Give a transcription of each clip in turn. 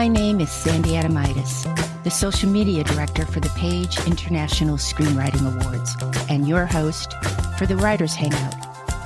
My name is Sandy Adomaitis, the social media director for the Page International Screenwriting Awards, and your host for the Writers Hangout,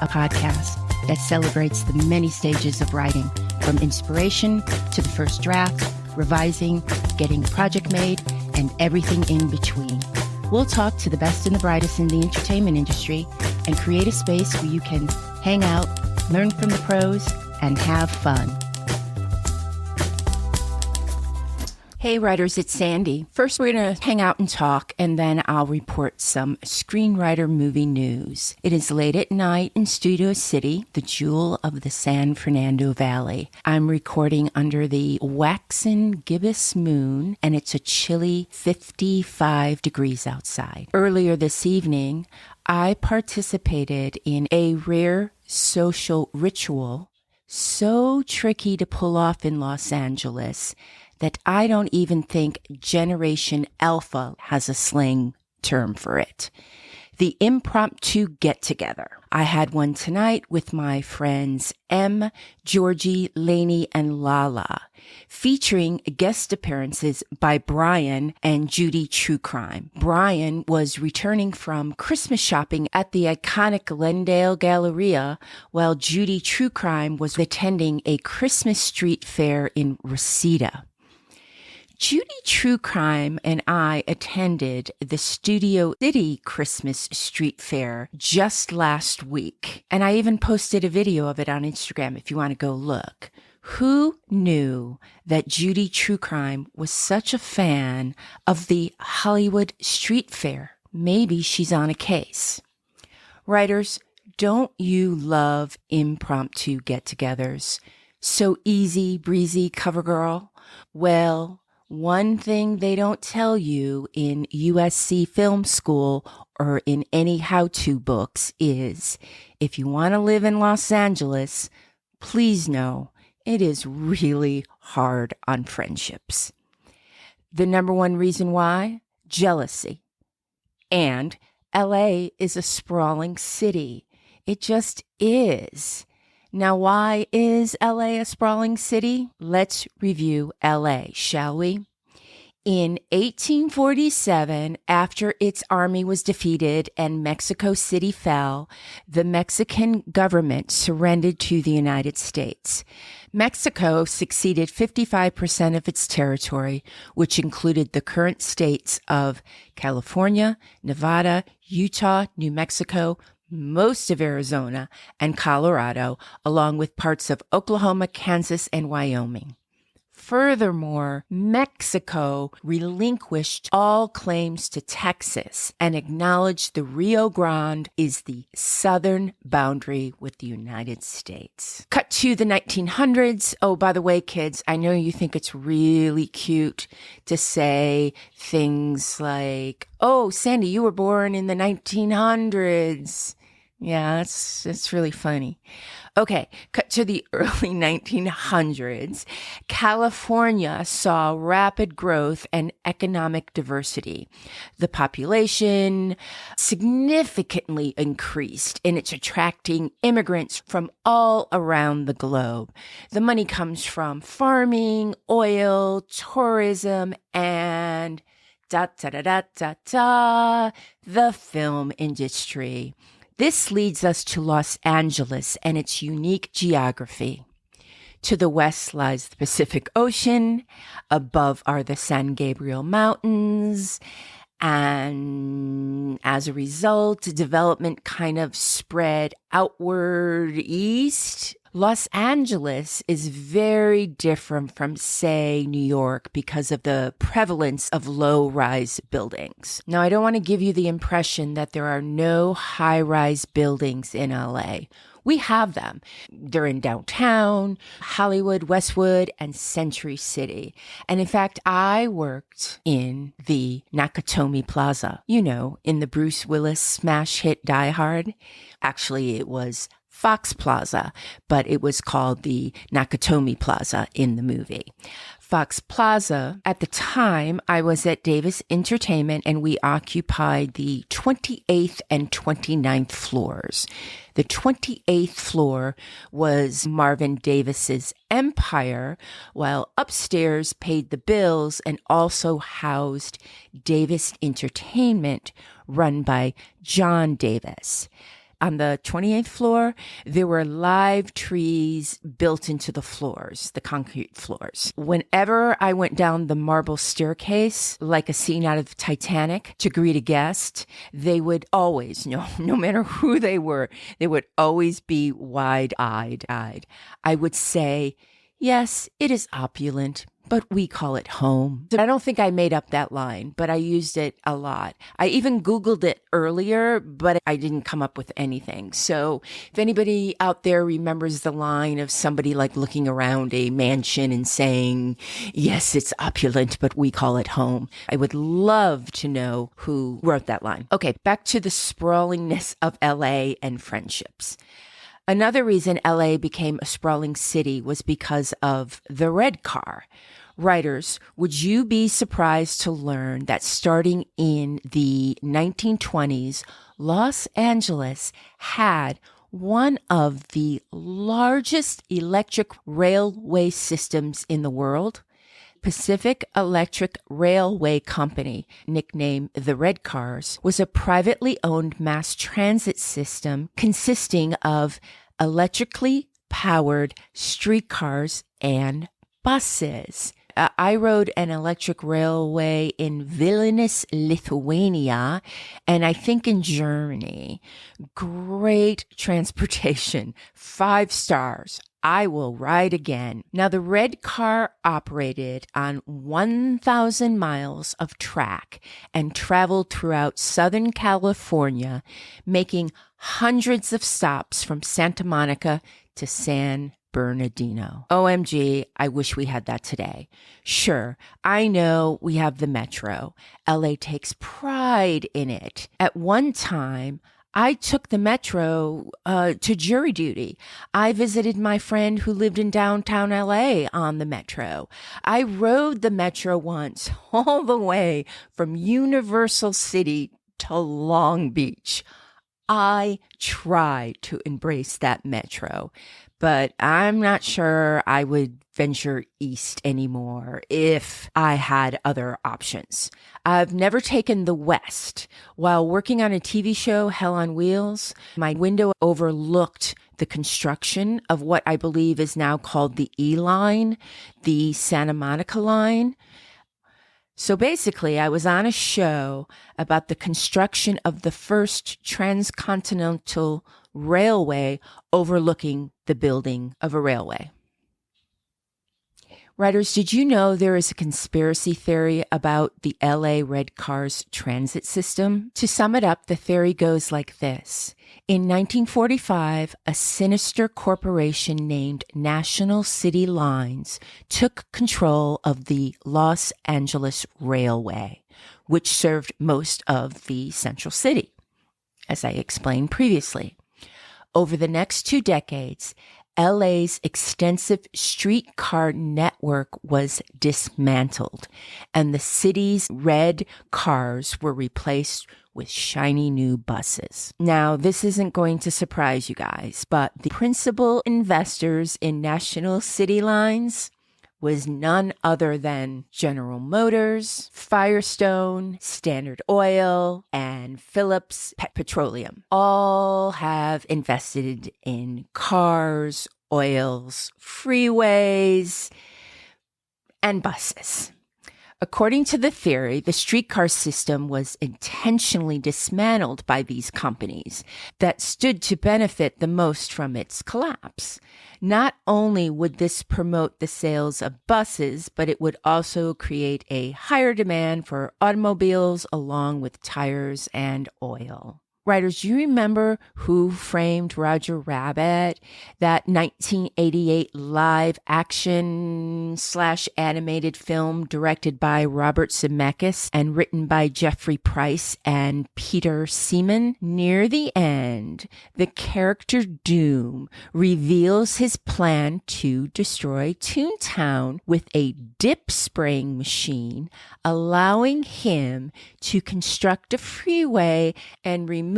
a podcast that celebrates the many stages of writing, from inspiration to the first draft, revising, getting a project made, and everything in between. We'll talk to the best and the brightest in the entertainment industry and create a space where you can hang out, learn from the pros, and have fun. Hey writers, it's Sandy. First, we're going to hang out and talk, and then I'll report some screenwriter movie news. It is late at night in Studio City, the jewel of the San Fernando Valley. I'm recording under the waxen gibbous moon, and it's a chilly 55 degrees outside. Earlier this evening, I participated in a rare social ritual so tricky to pull off in Los Angeles that I don't even think Generation Alpha has a slang term for it. The impromptu get-together. I had one tonight with my friends Em, Georgie, Lainey, and Lala, featuring guest appearances by Brian and Judy True Crime. Brian was returning from Christmas shopping at the iconic Glendale Galleria, while Judy True Crime was attending a Christmas street fair in Reseda. Judy True Crime and I attended the Studio City Christmas Street Fair just last week, and I even posted a video of it on Instagram if you want to go look. Who knew that Judy True Crime was such a fan of the Hollywood Street Fair? Maybe she's on a case. Writers, don't you love impromptu get-togethers? So easy, breezy, cover girl? Well, one thing they don't tell you in USC film school or in any how-to books is, if you want to live in Los Angeles, please know it is really hard on friendships. The number one reason why? Jealousy. And LA is a sprawling city. It just is. Now, why is LA a sprawling city? Let's review LA, shall we? In 1847, after its army was defeated and Mexico City fell, the Mexican government surrendered to the United States. Mexico succeeded 55% of its territory, which included the current states of California, Nevada, Utah, New Mexico, most of Arizona, and Colorado, along with parts of Oklahoma, Kansas, and Wyoming. Furthermore, Mexico relinquished all claims to Texas and acknowledged the Rio Grande is the southern boundary with the United States. Cut to the 1900s. Oh, by the way, kids, I know you think it's really cute to say things like, oh, Sandy, you were born in the 1900s. Yeah, that's really funny. Okay, cut to the early 1900s. California saw rapid growth and economic diversity. The population significantly increased, and it's attracting immigrants from all around the globe. The money comes from farming, oil, tourism, and the film industry. This leads us to Los Angeles and its unique geography. To the west lies the Pacific Ocean. Above are the San Gabriel Mountains. And as a result, development kind of spread outward east. Los Angeles is very different from, say, New York because of the prevalence of low-rise buildings. Now, I don't want to give you the impression that there are no high-rise buildings in LA. We have them. They're in downtown, Hollywood, Westwood, and Century City. And in fact, I worked in the Nakatomi Plaza, you know, in the Bruce Willis smash hit Die Hard. Actually, it was Fox Plaza, but it was called the Nakatomi Plaza in the movie. Fox Plaza. At the time, I was at Davis Entertainment and we occupied the 28th and 29th floors. The 28th floor was Marvin Davis's empire, while upstairs paid the bills and also housed Davis Entertainment, run by John Davis. On the 28th floor, there were live trees built into the floors, the concrete floors. Whenever I went down the marble staircase, like a scene out of Titanic, to greet a guest, they would always, no matter who they would always be wide-eyed. I would say, yes, it is opulent, but we call it home. I don't think I made up that line, but I used it a lot. I even Googled it earlier, but I didn't come up with anything. So if anybody out there remembers the line of somebody like looking around a mansion and saying, yes, it's opulent, but we call it home, I would love to know who wrote that line. Okay, back to the sprawlingness of LA and friendships. Another reason LA became a sprawling city was because of the red car. Writers, would you be surprised to learn that starting in the 1920s, Los Angeles had one of the largest electric railway systems in the world? Pacific Electric Railway Company, nicknamed the Red Cars, was a privately owned mass transit system consisting of electrically powered streetcars and buses. I rode an electric railway in Vilnius, Lithuania, and I think in Germany. Great transportation, 5 stars. I will ride again. Now, the red car operated on 1,000 miles of track and traveled throughout Southern California, making hundreds of stops from Santa Monica to San Bernardino. OMG, I wish we had that today. Sure, I know we have the metro. LA takes pride in it. At one time, I took the metro to jury duty. I visited my friend who lived in downtown LA on the metro. I rode the metro once all the way from Universal City to Long Beach. I tried to embrace that metro, but I'm not sure I would venture east anymore if I had other options. I've never taken the west. While working on a TV show, Hell on Wheels, my window overlooked the construction of what I believe is now called the E line, the Santa Monica line. So basically, I was on a show about the construction of the first transcontinental railway overlooking the building of a railway. Writers, did you know there is a conspiracy theory about the LA Red Cars transit system? To sum it up, the theory goes like this. In 1945, a sinister corporation named National City Lines took control of the Los Angeles Railway, which served most of the central city, as I explained previously. Over the next 2 decades, LA's extensive streetcar network was dismantled, and the city's red cars were replaced with shiny new buses. Now, this isn't going to surprise you guys, but the principal investors in National City Lines was none other than General Motors, Firestone, Standard Oil, and Phillips Petroleum. All have invested in cars, oils, freeways, and buses. According to the theory, the streetcar system was intentionally dismantled by these companies that stood to benefit the most from its collapse. Not only would this promote the sales of buses, but it would also create a higher demand for automobiles along with tires and oil. Writers, do you remember Who Framed Roger Rabbit? That 1988 live action / animated film directed by Robert Zemeckis and written by Jeffrey Price and Peter Seaman? Near the end, the character Doom reveals his plan to destroy Toontown with a dip spraying machine, allowing him to construct a freeway and remove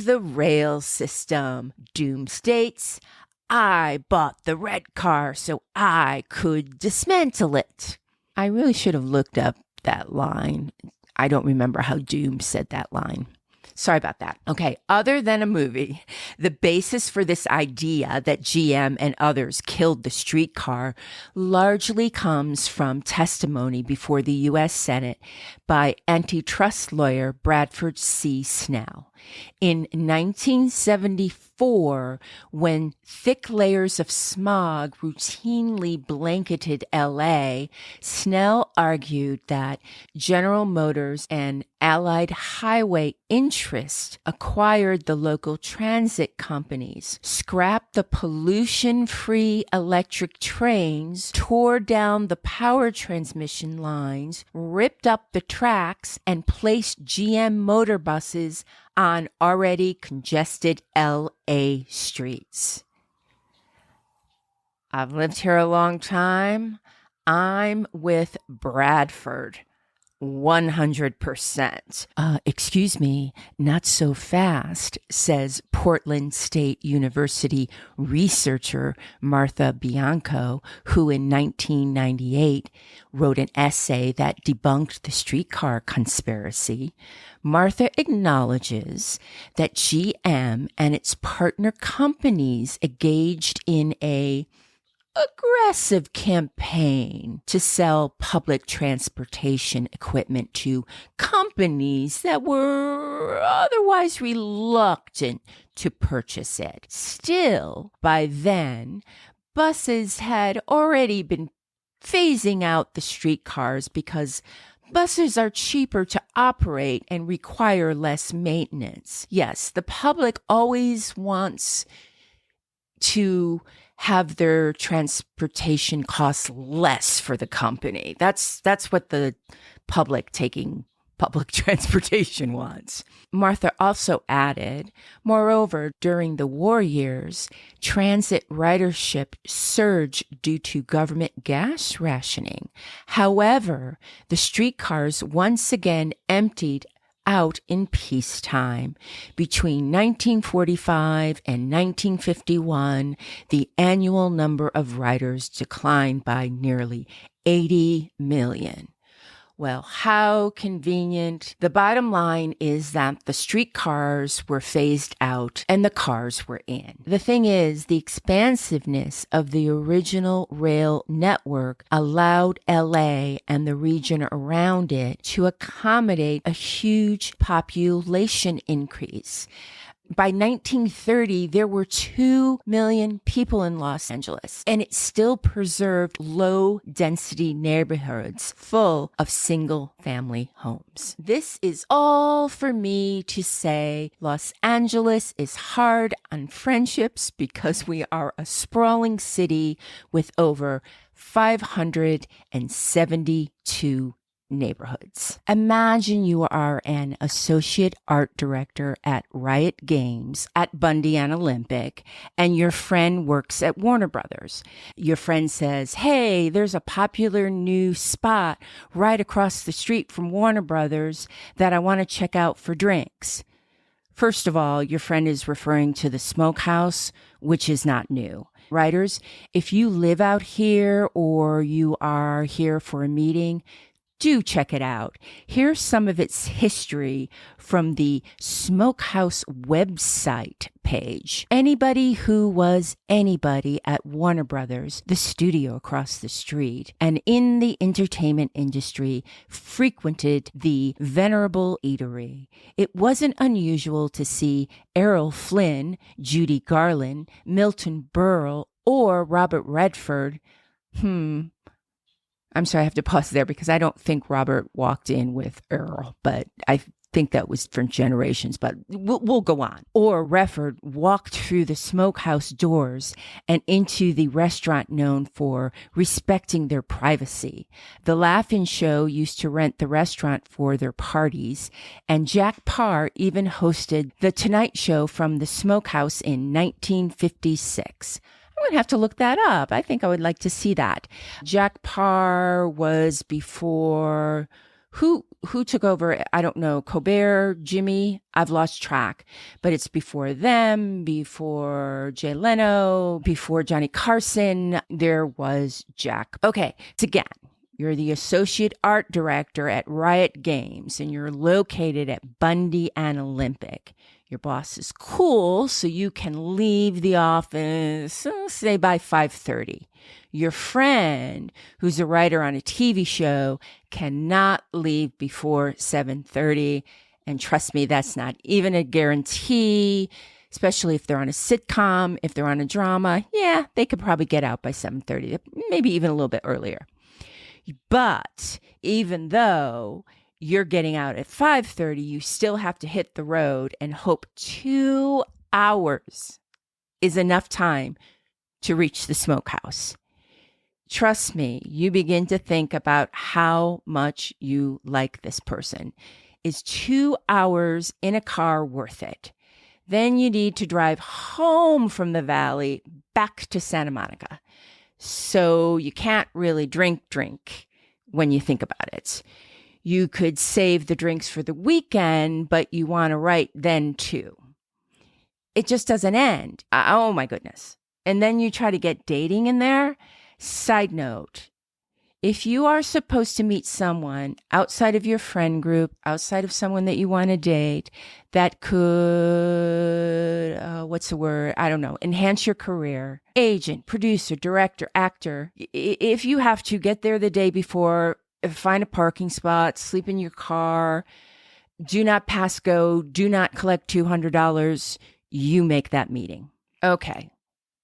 the rail system. Doom states, "I bought the red car so I could dismantle it." I really should have looked up that line. I don't remember how Doom said that line. Sorry about that. Okay, other than a movie, the basis for this idea that GM and others killed the streetcar largely comes from testimony before the U.S. Senate by antitrust lawyer Bradford C. Snell. In 1974, when thick layers of smog routinely blanketed LA, Snell argued that General Motors and Allied Highway Interest acquired the local transit companies, scrapped the pollution-free electric trains, tore down the power transmission lines, ripped up the tracks, and placed GM motor buses on already congested LA streets. I've lived here a long time. I'm with Bradford. 100%. Excuse me, not so fast, says Portland State University researcher Martha Bianco, who in 1998 wrote an essay that debunked the streetcar conspiracy. Martha acknowledges that GM and its partner companies engaged in a aggressive campaign to sell public transportation equipment to companies that were otherwise reluctant to purchase it. Still, by then, buses had already been phasing out the streetcars because buses are cheaper to operate and require less maintenance. Yes, the public always wants to have their transportation costs less for the company. That's what the public taking public transportation wants. Martha also added, moreover, during the war years, transit ridership surged due to government gas rationing. However, the streetcars once again emptied out in peacetime. Between 1945 and 1951, the annual number of riders declined by nearly 80 million. Well, how convenient. The bottom line is that the streetcars were phased out and the cars were in. The thing is, the expansiveness of the original rail network allowed LA and the region around it to accommodate a huge population increase. By 1930, there were 2 million people in Los Angeles, and it still preserved low-density neighborhoods full of single-family homes. This is all for me to say Los Angeles is hard on friendships because we are a sprawling city with over 572 neighborhoods. Imagine you are an associate art director at Riot Games at Bundy and Olympic, and your friend works at Warner Brothers. Your friend says, "Hey, there's a popular new spot right across the street from Warner Brothers that I want to check out for drinks." First of all, your friend is referring to the Smokehouse, which is not new. Writers, if you live out here or you are here for a meeting, do check it out. Here's some of its history from the Smokehouse website page. Anybody who was anybody at Warner Brothers, the studio across the street, and in the entertainment industry frequented the venerable eatery. It wasn't unusual to see Errol Flynn, Judy Garland, Milton Berle, or Robert Redford. I'm sorry, I have to pause there because I don't think Robert walked in with Earl, but I think that was different generations, but we'll go on. Or Refford walked through the smokehouse doors and into the restaurant known for respecting their privacy. The Laugh-In Show used to rent the restaurant for their parties, and Jack Paar even hosted The Tonight Show from the smokehouse in 1956. I'm going to have to look that up. I think I would like to see that. Jack Paar was before... Who took over? I don't know. Colbert, Jimmy, I've lost track. But it's before them, before Jay Leno, before Johnny Carson. There was Jack. Okay, it's again. You're the associate art director at Riot Games, and you're located at Bundy and Olympic. Your boss is cool, so you can leave the office, say by 5:30. Your friend, who's a writer on a TV show, cannot leave before 7:30. And trust me, that's not even a guarantee, especially if they're on a sitcom, if they're on a drama. Yeah, they could probably get out by 7:30, maybe even a little bit earlier. But even though you're getting out at 5:30, you still have to hit the road and hope 2 hours is enough time to reach the smokehouse. Trust me, you begin to think about how much you like this person. Is 2 hours in a car worth it? Then you need to drive home from the valley back to Santa Monica. So you can't really drink when you think about it. You could save the drinks for the weekend, but you want to write then too. It just doesn't end. Oh my goodness. And then you try to get dating in there. Side note, if you are supposed to meet someone outside of your friend group, outside of someone that you want to date, that could, enhance your career, agent, producer, director, actor, if you have to get there the day before, find a parking spot, sleep in your car, do not pass go, do not collect $200, you make that meeting. Okay.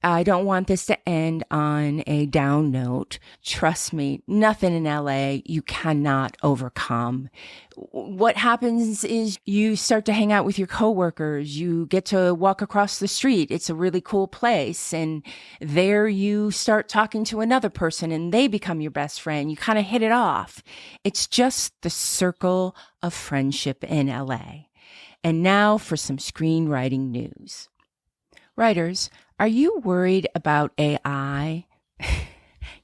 I don't want this to end on a down note. Trust me, nothing in LA you cannot overcome. What happens is you start to hang out with your coworkers. You get to walk across the street. It's a really cool place. And there you start talking to another person and they become your best friend. You kind of hit it off. It's just the circle of friendship in LA. And now for some screenwriting news. Writers, are you worried about AI?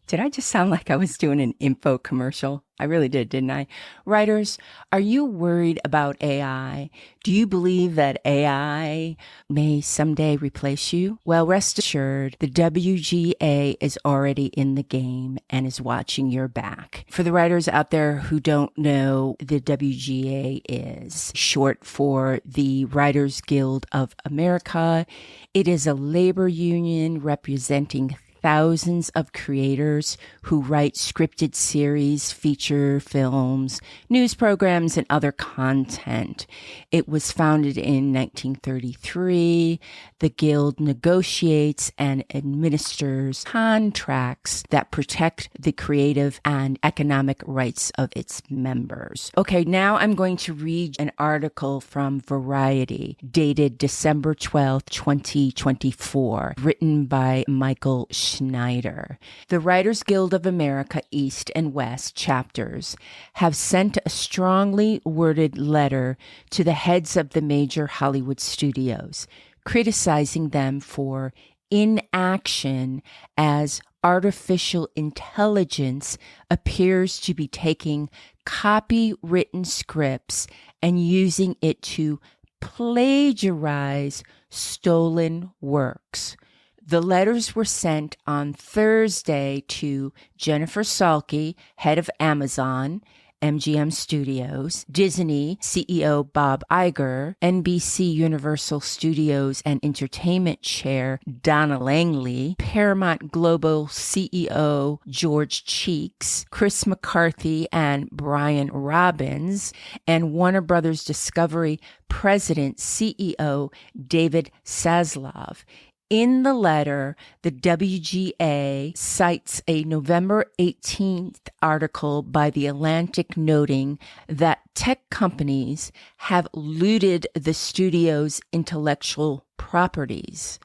Did I just sound like I was doing an info commercial? I really did, didn't I? Writers, are you worried about AI? Do you believe that AI may someday replace you? Well, rest assured, the WGA is already in the game and is watching your back. For the writers out there who don't know, the WGA is short for the Writers Guild of America. It is a labor union representing thousands of creators who write scripted series, feature films, news programs, and other content. It was founded in 1933. The Guild negotiates and administers contracts that protect the creative and economic rights of its members. Okay, now I'm going to read an article from Variety, dated December 12th, 2024, written by Michael Schneider. The Writers Guild of America East and West chapters have sent a strongly worded letter to the heads of the major Hollywood studios, criticizing them for inaction as artificial intelligence appears to be taking copywritten scripts and using it to plagiarize stolen works. The letters were sent on Thursday to Jennifer Salke, head of Amazon, MGM Studios, Disney CEO Bob Iger, NBC Universal Studios and Entertainment Chair Donna Langley, Paramount Global CEO George Cheeks, Chris McCarthy and Brian Robbins, and Warner Brothers Discovery President CEO David Zaslav. In the letter, the WGA cites a November 18th article by The Atlantic noting that tech companies have looted the studio's intellectual properties,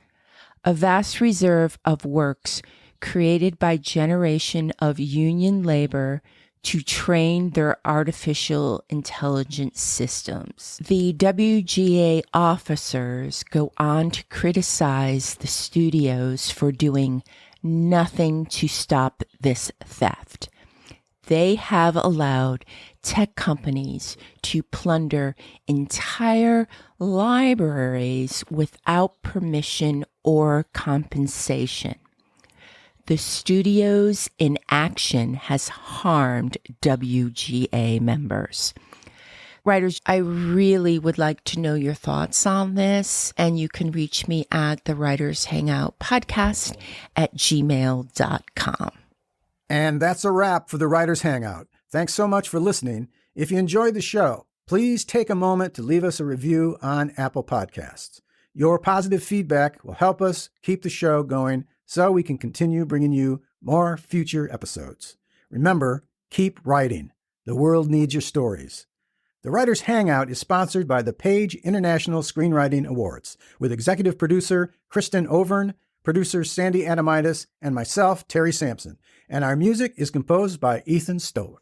a vast reserve of works created by generation of union labor to train their artificial intelligence systems. The WGA officers go on to criticize the studios for doing nothing to stop this theft. They have allowed tech companies to plunder entire libraries without permission or compensation. The studio's inaction has harmed WGA members. Writers, I really would like to know your thoughts on this, and you can reach me at the Writers Hangout Podcast at gmail.com. And that's a wrap for the Writers Hangout. Thanks so much for listening. If you enjoyed the show, please take a moment to leave us a review on Apple Podcasts. Your positive feedback will help us keep the show going so we can continue bringing you more future episodes. Remember, keep writing. The world needs your stories. The Writers Hangout is sponsored by the Page International Screenwriting Awards, with executive producer Kristin Overn, producer Sandy Adomaitis, and myself, Terry Sampson. And our music is composed by Ethan Stoller.